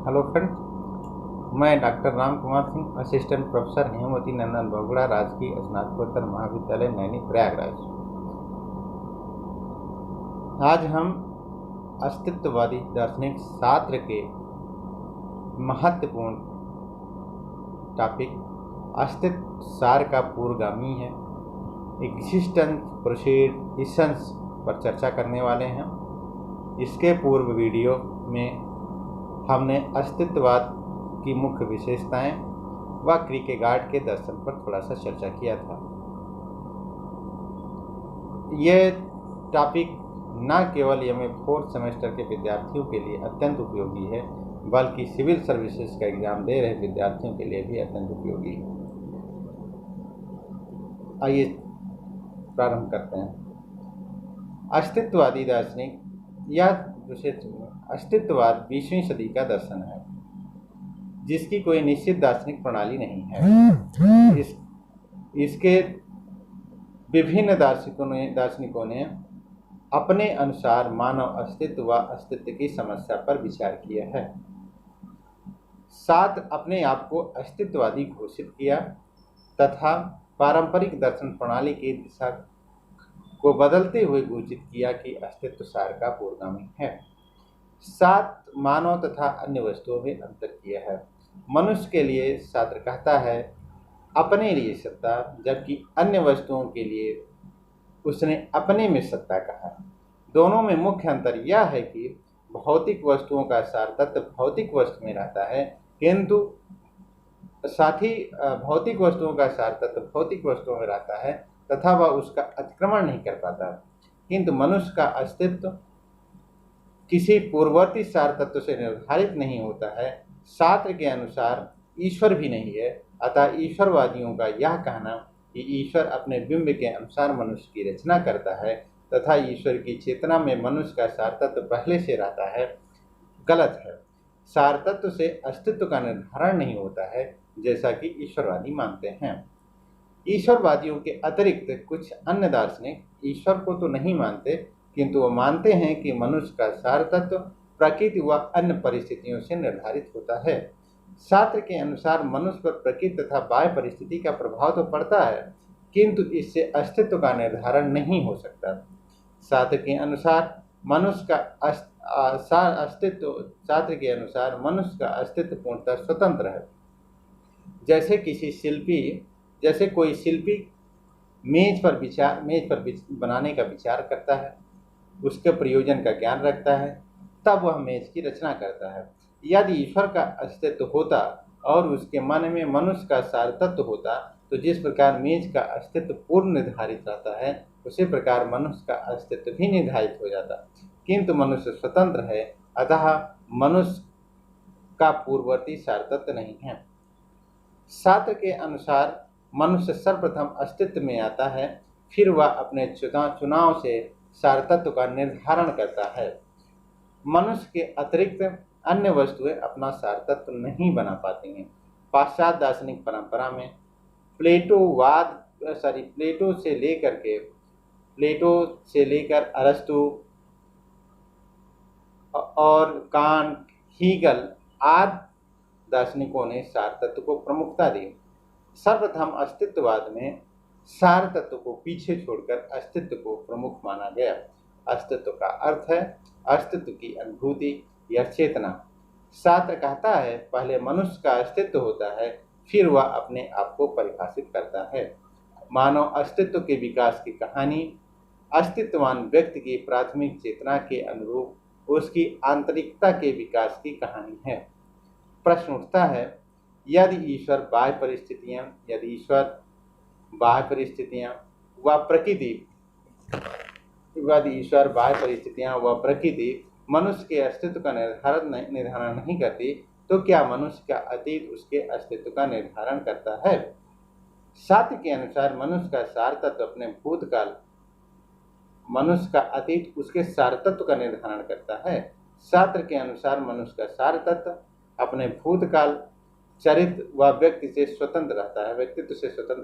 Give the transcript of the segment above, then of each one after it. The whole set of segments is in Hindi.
हेलो फ्रेंड, मैं doctor Ram Kumar Singh, assistant professor Hemwati Nandan Bahuguna, राजकीय स्नातकोत्तर महाविद्यालय नैनी प्रयागराज। आज हम अस्तित्ववादी दार्शनिक शास्त्र के महत्वपूर्ण टॉपिक अस्तित्व सार का पूर्वगामी है, एग्जिस्टेंस प्रोसीडिशंस पर चर्चा करने वाले हैं। इसके पूर्व वीडियो में हमने अस्तित्ववाद की मुख्य विशेषताएं व किरकेगार्ड के दर्शन पर थोड़ा सा चर्चा किया था। यह टॉपिक न केवल एमए 4th सेमेस्टर के विद्यार्थियों के लिए अत्यंत उपयोगी है, बल्कि सिविल सर्विसेज का एग्जाम दे रहे विद्यार्थियों के लिए भी अत्यंत उपयोगी है। आइए प्रारंभ करते हैं। अस्तित्ववादी दार्शनिक या अस्तित्ववाद 20वीं सदी का दर्शन है, जिसकी कोई निश्चित दार्शनिक प्रणाली नहीं है। इसके विभिन्न दार्शनिकों ने अपने अनुसार मानव अस्तित्व व अस्तित्व की समस्या पर विचार किया है, साथ अपने आप को अस्तित्ववादी घोषित किया तथा पारंपरिक दर्शन प्रणाली की दिशा को बदलते हुए घोषित किया कि अस्तित्व सार का पूर्वगामी है। साथ मानव तथा अन्य वस्तुओं में अंतर किया है। मनुष्य के लिए शास्त्र कहता है अपने लिए सत्ता, जबकि अन्य वस्तुओं के लिए उसने अपने में सत्ता कहा। दोनों में मुख्य अंतर यह है कि भौतिक वस्तुओं का सार तत्व भौतिक वस्तु में रहता है, किंतु साथ ही भौतिक वस्तुओं का सार तत्व भौतिक वस्तुओं में रहता है तथा वह उसका अतिक्रमण नहीं कर पाता। किंतु मनुष्य का अस्तित्व किसी पूर्ववर्ती सार तत्व से निर्धारित नहीं होता है। शास्त्र के अनुसार ईश्वर भी नहीं है। अतः ईश्वरवादियों का यह कहना कि ईश्वर अपने बिंब के अनुसार मनुष्य की रचना करता है तथा ईश्वर की चेतना में मनुष्य का सार तत्व पहले से रहता है, गलत है। सार तत्व से अस्तित्व का निर्धारण नहीं होता है, जैसा कि ईश्वरवादी मानते हैं। ईश्वरवादियों के अतिरिक्त कुछ अन्य दार्शनिक ईश्वर को तो नहीं मानते, किंतु वो मानते हैं कि मनुष्य का सार तत्व प्रकृति व अन्य परिस्थितियों से निर्धारित होता है। शास्त्र के अनुसार मनुष्य पर प्रकृति तथा बाह्य परिस्थिति का प्रभाव तो पड़ता है, किंतु इससे अस्तित्व का निर्धारण नहीं हो सकता। शास्त्र के अनुसार मनुष्य का अस्तित्व पूर्णतः स्वतंत्र है। जैसे कोई शिल्पी मेज पर बनाने का विचार करता है, उसके प्रयोजन का ज्ञान रखता है, तब वह मेज की रचना करता है। यदि ईश्वर का अस्तित्व होता और उसके मन में मनुष्य का सार तत्व होता, तो जिस प्रकार मेज का अस्तित्व पूर्व निर्धारित रहता है, उसी प्रकार मनुष्य का अस्तित्व भी निर्धारित हो जाता। किंतु मनुष्य स्वतंत्र है, अतः मनुष्य का पूर्ववर्ती सार तत्व नहीं है। शास्त्र के अनुसार मनुष्य सर्वप्रथम अस्तित्व में आता है, फिर वह अपने चुनाव से सार तत्व का निर्धारण करता है। मनुष्य के अतिरिक्त अन्य वस्तुएं अपना सार तत्व नहीं बना पाती हैं। पाश्चात्य दार्शनिक परंपरा में प्लेटो से लेकर अरस्तु और कांट, हीगल आदि दार्शनिकों ने सार तत्व को प्रमुखता दी। सर्वप्रथम अस्तित्ववाद में सार तत्व को पीछे छोड़कर अस्तित्व को प्रमुख माना गया। अस्तित्व का अर्थ है अस्तित्व की अनुभूति या चेतना। शास्त्र कहता है पहले मनुष्य का अस्तित्व होता है, फिर वह अपने आप को परिभाषित करता है। मानव अस्तित्व के विकास की कहानी अस्तित्ववान व्यक्ति की प्राथमिक चेतना के अनुरूप उसकी आंतरिकता के विकास की कहानी है। प्रश्न उठता है, यदि ईश्वर बाह्य परिस्थितियां व प्रकृति मनुष्य के अस्तित्व का निर्धारण नहीं करती, तो क्या मनुष्य का अतीत उसके अस्तित्व का निर्धारण करता है? शास्त्र के अनुसार मनुष्य का सार तत्व अपने भूतकाल, मनुष्य का अतीत उसके सार तत्व का निर्धारण करता है। शास्त्र के अनुसार मनुष्य का सार तत्व अपने भूतकाल, चरित्र व व्यक्तित्व से स्वतंत्र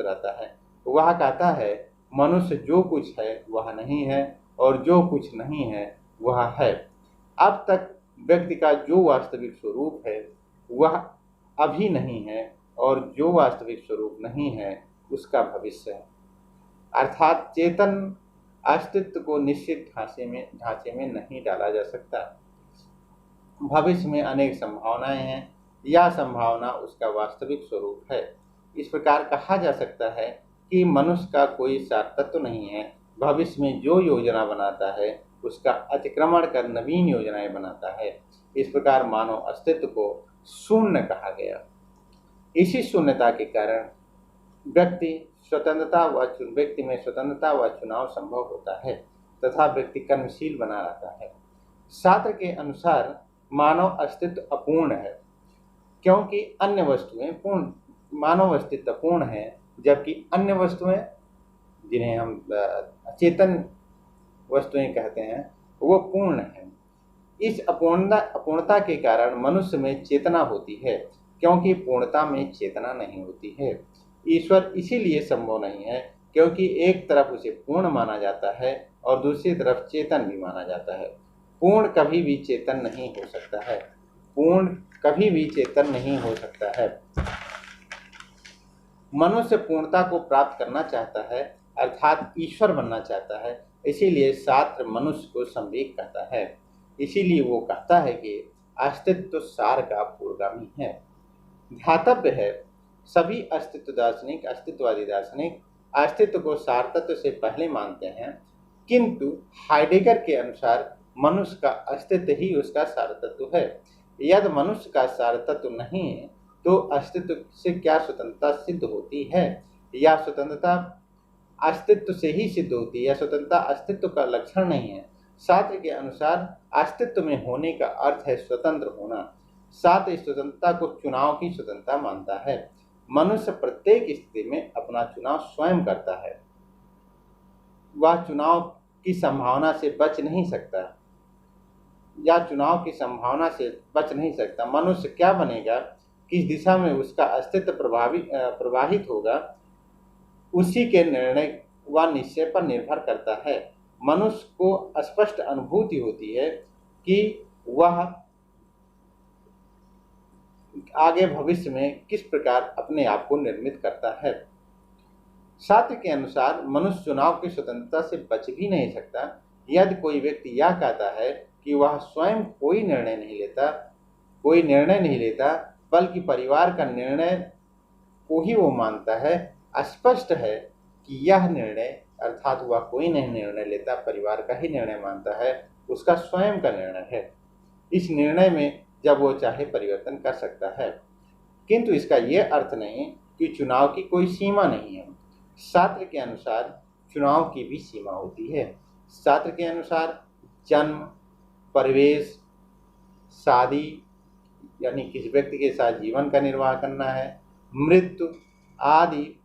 रहता है। वह कहता है मनुष्य जो कुछ है वह नहीं है और जो कुछ नहीं है वह है। अब तक व्यक्ति का जो वास्तविक स्वरूप है वह अभी नहीं है और जो वास्तविक स्वरूप नहीं है उसका भविष्य है। अर्थात चेतन अस्तित्व को निश्चित ढांचे में नहीं डाला जा सकता। भविष्य में अनेक संभावनाएं हैं, यह संभावना उसका वास्तविक स्वरूप है। इस प्रकार कहा जा सकता है कि मनुष्य का कोई सार तत्व नहीं है। भविष्य में जो योजना बनाता है उसका अतिक्रमण कर नवीन योजनाएं बनाता है। इस प्रकार मानव अस्तित्व को शून्य कहा गया। इसी शून्यता के कारण व्यक्ति में स्वतंत्रता व चुनाव संभव होता है तथा व्यक्ति कर्मशील बना रहता है। शास्त्र के अनुसार मानव अस्तित्व अपूर्ण है, क्योंकि अन्य वस्तुएं पूर्ण, मानव अस्तित्व पूर्ण है, जबकि अन्य वस्तुएं जिन्हें हम अचेतन वस्तुएं कहते हैं वो पूर्ण है। इस अपूर्णता के कारण मनुष्य में चेतना होती है, क्योंकि पूर्णता में चेतना नहीं होती है। ईश्वर इसीलिए संभव नहीं है क्योंकि एक तरफ उसे पूर्ण माना जाता है और दूसरी तरफ चेतन भी माना जाता है। पूर्ण कभी भी चेतन नहीं हो सकता है। पूर्ण कभी भी चेतन नहीं हो सकता है। मनुष्य पूर्णता को प्राप्त करना चाहता है, अर्थात ईश्वर बनना चाहता है। इसीलिए शास्त्र मनुष्य को संवेग कहता है। इसीलिए वो कहता है कि अस्तित्व सार का पूर्वगामी है। ध्यातव्य है, सभी अस्तित्ववादी दार्शनिक अस्तित्व को सार तत्व से पहले मानते हैं, किंतु हाइडेगर के अनुसार मनुष्य का अस्तित्व ही उसका सार तत्व है। यदि मनुष्य का सार तत्व नहीं है तो अस्तित्व से क्या स्वतंत्रता सिद्ध होती है, या स्वतंत्रता अस्तित्व से ही सिद्ध होती है, या स्वतंत्रता अस्तित्व का लक्षण नहीं है। शास्त्र के अनुसार अस्तित्व में होने का अर्थ है स्वतंत्र होना। शास्त्र स्वतंत्रता को चुनाव की स्वतंत्रता मानता है। मनुष्य प्रत्येक स्थिति में अपना चुनाव स्वयं करता है। वह चुनाव की संभावना से बच नहीं सकता, या चुनाव की संभावना से बच नहीं सकता। मनुष्य क्या बनेगा, किस दिशा में उसका अस्तित्व प्रवाहित होगा, उसी के निर्णय व निश्चय पर निर्भर करता है। मनुष्य को स्पष्ट अनुभूति होती है कि वह आगे भविष्य में किस प्रकार अपने आप को निर्मित करता है। शास्त्र के अनुसार मनुष्य चुनाव की स्वतंत्रता से बच भी नहीं सकता। यदि कोई व्यक्ति यह कहता है कि वह स्वयं कोई निर्णय नहीं लेता, बल्कि परिवार का निर्णय को ही वो मानता है, स्पष्ट है कि यह निर्णय, अर्थात वह कोई नहीं निर्णय लेता, परिवार का ही निर्णय मानता है, उसका स्वयं का निर्णय है। इस निर्णय में जब वो चाहे परिवर्तन कर सकता है, किंतु इसका यह अर्थ नहीं कि चुनाव की कोई सीमा नहीं है। शास्त्र के अनुसार चुनाव की भी सीमा होती है। शास्त्र के अनुसार जन्म, परिवेश, शादी यानी किस व्यक्ति के साथ जीवन का निर्वाह करना है, मृत्यु आदि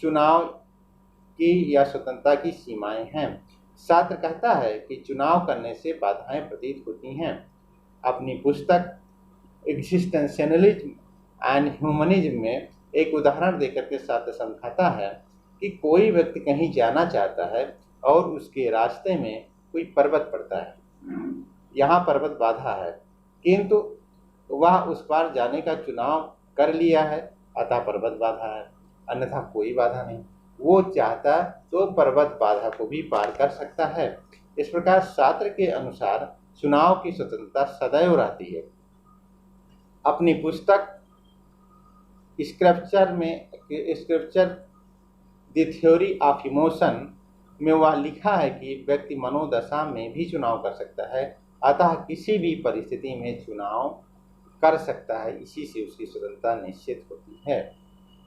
चुनाव की या स्वतंत्रता की सीमाएं हैं। शास्त्र कहता है कि चुनाव करने से बाधाएं प्रतीत होती हैं। अपनी पुस्तक एग्जिस्टेंशियलिज्म एंड ह्यूमनिज्म में एक उदाहरण देकर के शास्त्र समझाता है कि कोई व्यक्ति कहीं जाना चाहता है और उसके रास्ते में कोई पर्वत पड़ता है। यहाँ पर्वत बाधा है, किंतु वह उस पार जाने का चुनाव कर लिया है, अतः पर्वत बाधा है, अन्यथा कोई बाधा नहीं। वो चाहता तो पर्वत बाधा को भी पार कर सकता है। इस प्रकार शास्त्र के अनुसार चुनाव की स्वतंत्रता सदैव रहती है। अपनी पुस्तक scripture the theory of emotion में वह लिखा है कि व्यक्ति मनोदशा में भी चुनाव कर सकता है, अतः किसी भी परिस्थिति में चुनाव कर सकता है। इसी से उसकी स्वतंत्रता निश्चित होती है।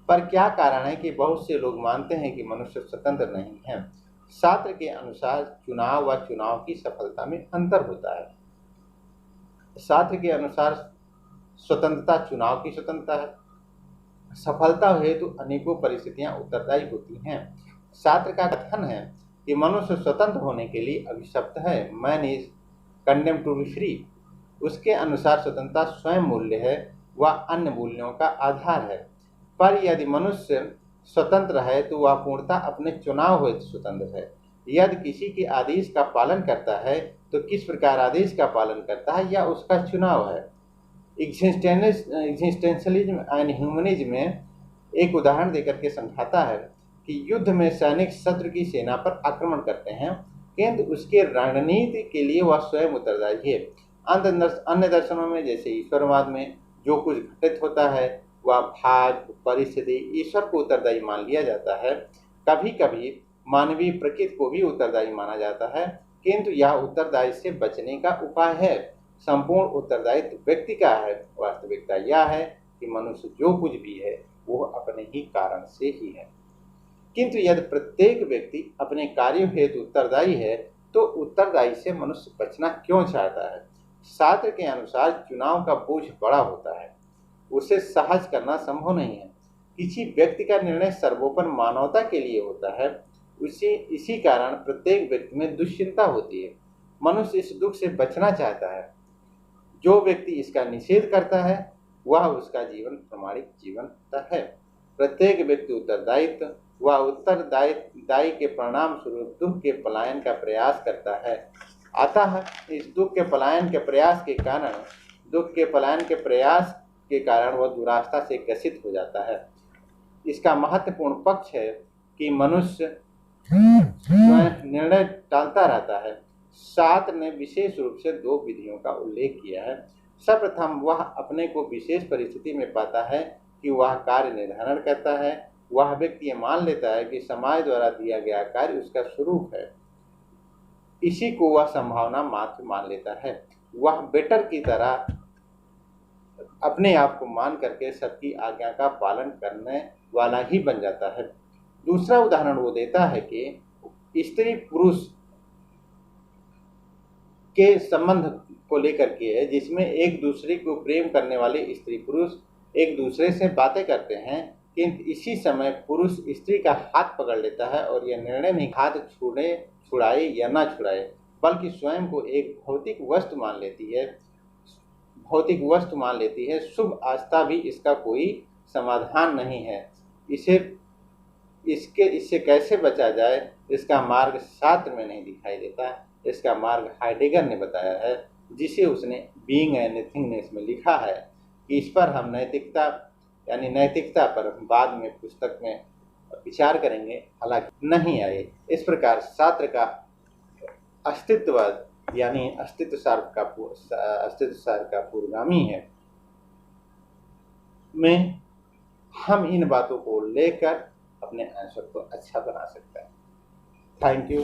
पर क्या कारण है कि बहुत से लोग मानते हैं कि मनुष्य स्वतंत्र नहीं है। शास्त्र के अनुसार चुनाव व चुनाव की सफलता में अंतर होता है। शास्त्र के अनुसार स्वतंत्रता चुनाव की स्वतंत्रता है। सफलता हेतु अनेकों परिस्थितियां उत्तरदायी होती हैं। शास्त्र का कथन है कि मनुष्य स्वतंत्र होने के लिए अभिशप्त है। Man is condemned to be free. उसके अनुसार स्वतंत्रता स्वयं मूल्य है, वह अन्य मूल्यों का आधार है। पर यदि मनुष्य स्वतंत्र है तो वह पूर्णतः अपने चुनाव हेतु स्वतंत्र है। यदि किसी के आदेश का पालन करता है तो किस प्रकार आदेश का पालन करता है या उसका चुनाव है। एग्जिस्टेंशलिज्म एंड ह्यूमनिज्म में एक उदाहरण देकर के समझाता है कि युद्ध में सैनिक शत्रु की सेना पर आक्रमण करते हैं, किंतु उसके रणनीति के लिए वह स्वयं उत्तरदायी है। अन्य दर्शनों में जैसे ईश्वरवाद में जो कुछ घटित होता है वह भाग्य परिस्थिति ईश्वर को उत्तरदायी मान लिया जाता है। कभी कभी मानवीय प्रकृति को भी उत्तरदायी माना जाता है, किंतु यह उत्तरदायी से बचने का उपाय है। संपूर्ण उत्तरदायित्व व्यक्ति का है। वास्तविकता यह है कि मनुष्य जो कुछ भी है वो अपने ही कारण से ही है, किंतु यदि प्रत्येक व्यक्ति अपने कार्यों हेतु उत्तरदायी है तो उत्तरदायी से मनुष्य बचना क्यों चाहता है। शास्त्र के अनुसार चुनाव का बोझ बड़ा होता है, उसे सहज करना संभव नहीं है। किसी व्यक्ति का निर्णय सर्वोपरि मानवता के लिए होता है। इसी कारण प्रत्येक व्यक्ति में दुश्चिंता होती है। मनुष्य इस दुख से बचना चाहता है। जो व्यक्ति इसका निषेध करता है वह उसका जीवन प्रमाणिक जीवन है। प्रत्येक व्यक्ति उत्तरदायित्व वह उत्तरदायी के परिणाम स्वरूप दुख के पलायन का प्रयास करता है। अतः इस दुख के पलायन के प्रयास के कारण वह दुरास्ता से ग्रसित हो जाता है। इसका महत्वपूर्ण पक्ष है कि मनुष्य स्वयं निर्णय टालता रहता है। शास्त्र ने विशेष रूप से 2 विधियों का उल्लेख किया है। सर्वप्रथम वह अपने को विशेष परिस्थिति में पाता है कि वह कार्य निर्धारण करता है। वह व्यक्ति ये मान लेता है कि समाज द्वारा दिया गया कार्य उसका स्वरूप है, इसी को वह संभावना मात्र मान लेता है। वह बेटर की तरह अपने आप को मान करके सबकी आज्ञा का पालन करने वाला ही बन जाता है। दूसरा उदाहरण वो देता है कि स्त्री पुरुष के संबंध को लेकर के है, जिसमें एक दूसरे को प्रेम करने वाले स्त्री पुरुष एक दूसरे से बातें करते हैं, किंतु इसी समय पुरुष स्त्री का हाथ पकड़ लेता है और यह निर्णय नहीं हाथ छुड़ाए या ना छुड़ाए, बल्कि स्वयं को एक भौतिक वस्तु मान लेती है। शुभ आस्था भी इसका कोई समाधान नहीं है। इससे कैसे बचा जाए, इसका मार्ग शास्त्र में नहीं दिखाई देता। इसका मार्ग हाइडेगर ने बताया है, जिसे उसने बीइंग एंड नथिंगनेस में लिखा है। कि इस पर हम नैतिकता पर बाद में पुस्तक में विचार करेंगे, हालांकि नहीं आए। इस प्रकार शास्त्र का अस्तित्ववाद यानी अस्तित्व सार का पूर्वगामी है में हम इन बातों को लेकर अपने आंसर को अच्छा बना सकते हैं। Thank you.